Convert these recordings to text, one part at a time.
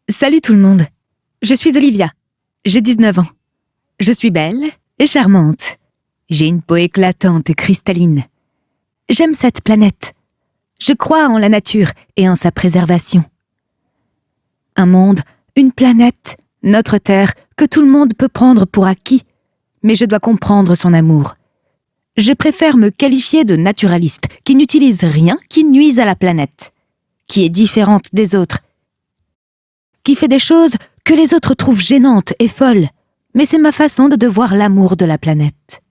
Salut tout le monde, je suis Olivia, j'ai 19 ans. Je suis belle et charmante. J'ai une peau éclatante et cristalline. J'aime cette planète. Je crois en la nature et en sa préservation. Un monde, une planète, notre Terre, que tout le monde peut prendre pour acquis, mais je dois comprendre son amour. Je préfère me qualifier de naturaliste, qui n'utilise rien qui nuise à la planète, qui est différente des autres, qui fait des choses que les autres trouvent gênantes et folles, mais c'est ma façon de voir l'amour de la planète.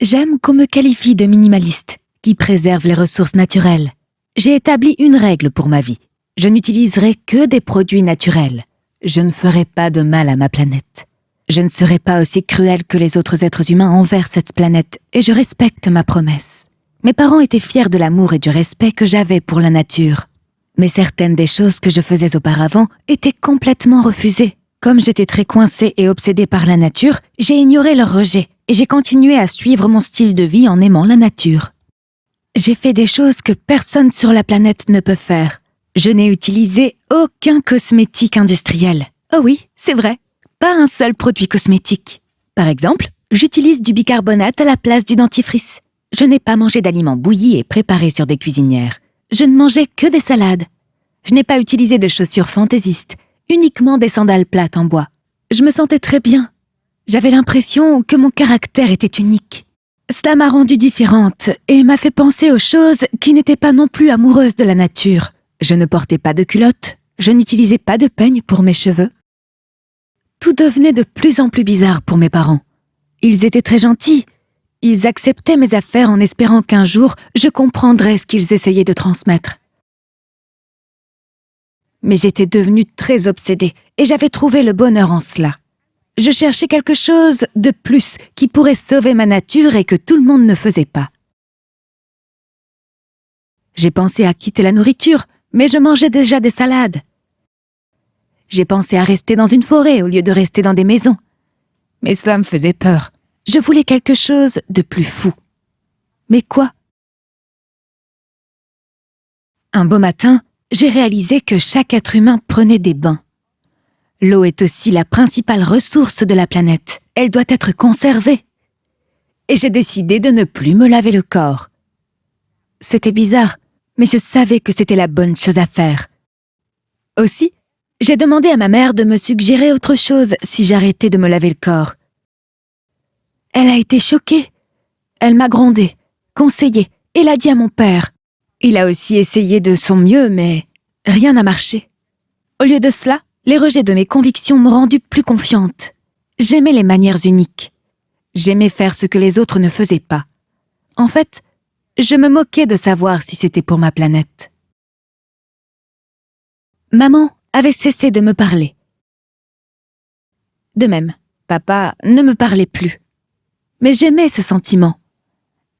J'aime qu'on me qualifie de minimaliste, qui préserve les ressources naturelles. J'ai établi une règle pour ma vie. Je n'utiliserai que des produits naturels. Je ne ferai pas de mal à ma planète. Je ne serai pas aussi cruel que les autres êtres humains envers cette planète et je respecte ma promesse. Mes parents étaient fiers de l'amour et du respect que j'avais pour la nature. Mais certaines des choses que je faisais auparavant étaient complètement refusées. Comme j'étais très coincée et obsédée par la nature, j'ai ignoré leur rejet et j'ai continué à suivre mon style de vie en aimant la nature. J'ai fait des choses que personne sur la planète ne peut faire. Je n'ai utilisé aucun cosmétique industriel. Oh oui, c'est vrai, pas un seul produit cosmétique. Par exemple, j'utilise du bicarbonate à la place du dentifrice. Je n'ai pas mangé d'aliments bouillis et préparés sur des cuisinières. Je ne mangeais que des salades. Je n'ai pas utilisé de chaussures fantaisistes, uniquement des sandales plates en bois. Je me sentais très bien. J'avais l'impression que mon caractère était unique. Cela m'a rendue différente et m'a fait penser aux choses qui n'étaient pas non plus amoureuses de la nature. Je ne portais pas de culotte, je n'utilisais pas de peigne pour mes cheveux. Tout devenait de plus en plus bizarre pour mes parents. Ils étaient très gentils. Ils acceptaient mes affaires en espérant qu'un jour, je comprendrais ce qu'ils essayaient de transmettre. Mais j'étais devenue très obsédée et j'avais trouvé le bonheur en cela. Je cherchais quelque chose de plus qui pourrait sauver ma nature et que tout le monde ne faisait pas. J'ai pensé à quitter la nourriture, mais je mangeais déjà des salades. J'ai pensé à rester dans une forêt au lieu de rester dans des maisons. Mais cela me faisait peur. Je voulais quelque chose de plus fou. Mais quoi? Un beau matin, j'ai réalisé que chaque être humain prenait des bains. L'eau est aussi la principale ressource de la planète. Elle doit être conservée. Et j'ai décidé de ne plus me laver le corps. C'était bizarre, mais je savais que c'était la bonne chose à faire. Aussi, j'ai demandé à ma mère de me suggérer autre chose si j'arrêtais de me laver le corps. Elle a été choquée. Elle m'a grondé, conseillé et l'a dit à mon père. Il a aussi essayé de son mieux, mais rien n'a marché. Au lieu de cela, les rejets de mes convictions m'ont rendue plus confiante. J'aimais les manières uniques. J'aimais faire ce que les autres ne faisaient pas. En fait, je me moquais de savoir si c'était pour ma planète. Maman avait cessé de me parler. De même, papa ne me parlait plus. Mais j'aimais ce sentiment.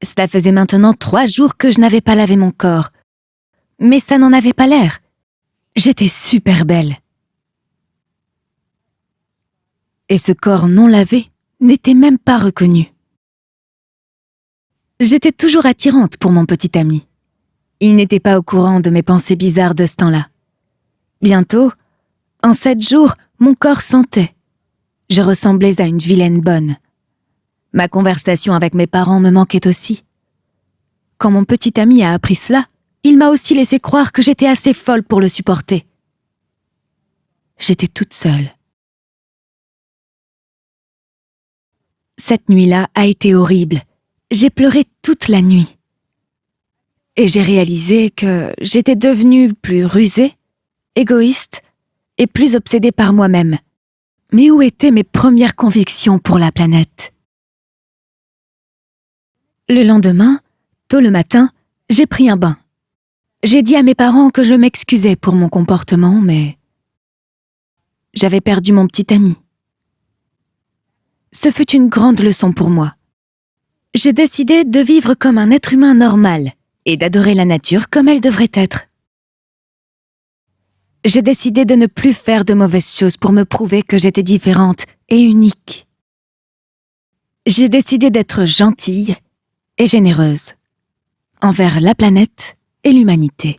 Cela faisait maintenant 3 jours que je n'avais pas lavé mon corps. Mais ça n'en avait pas l'air. J'étais super belle. Et ce corps non lavé n'était même pas reconnu. J'étais toujours attirante pour mon petit ami. Il n'était pas au courant de mes pensées bizarres de ce temps-là. Bientôt, en 7 jours, mon corps sentait. Je ressemblais à une vilaine bonne. Ma conversation avec mes parents me manquait aussi. Quand mon petit ami a appris cela, il m'a aussi laissé croire que j'étais assez folle pour le supporter. J'étais toute seule. Cette nuit-là a été horrible. J'ai pleuré toute la nuit. Et j'ai réalisé que j'étais devenue plus rusée, égoïste et plus obsédée par moi-même. Mais où étaient mes premières convictions pour la planète? Le lendemain, tôt le matin, j'ai pris un bain. J'ai dit à mes parents que je m'excusais pour mon comportement, mais j'avais perdu mon petit ami. Ce fut une grande leçon pour moi. J'ai décidé de vivre comme un être humain normal et d'adorer la nature comme elle devrait être. J'ai décidé de ne plus faire de mauvaises choses pour me prouver que j'étais différente et unique. J'ai décidé d'être gentille et généreuse envers la planète et l'humanité.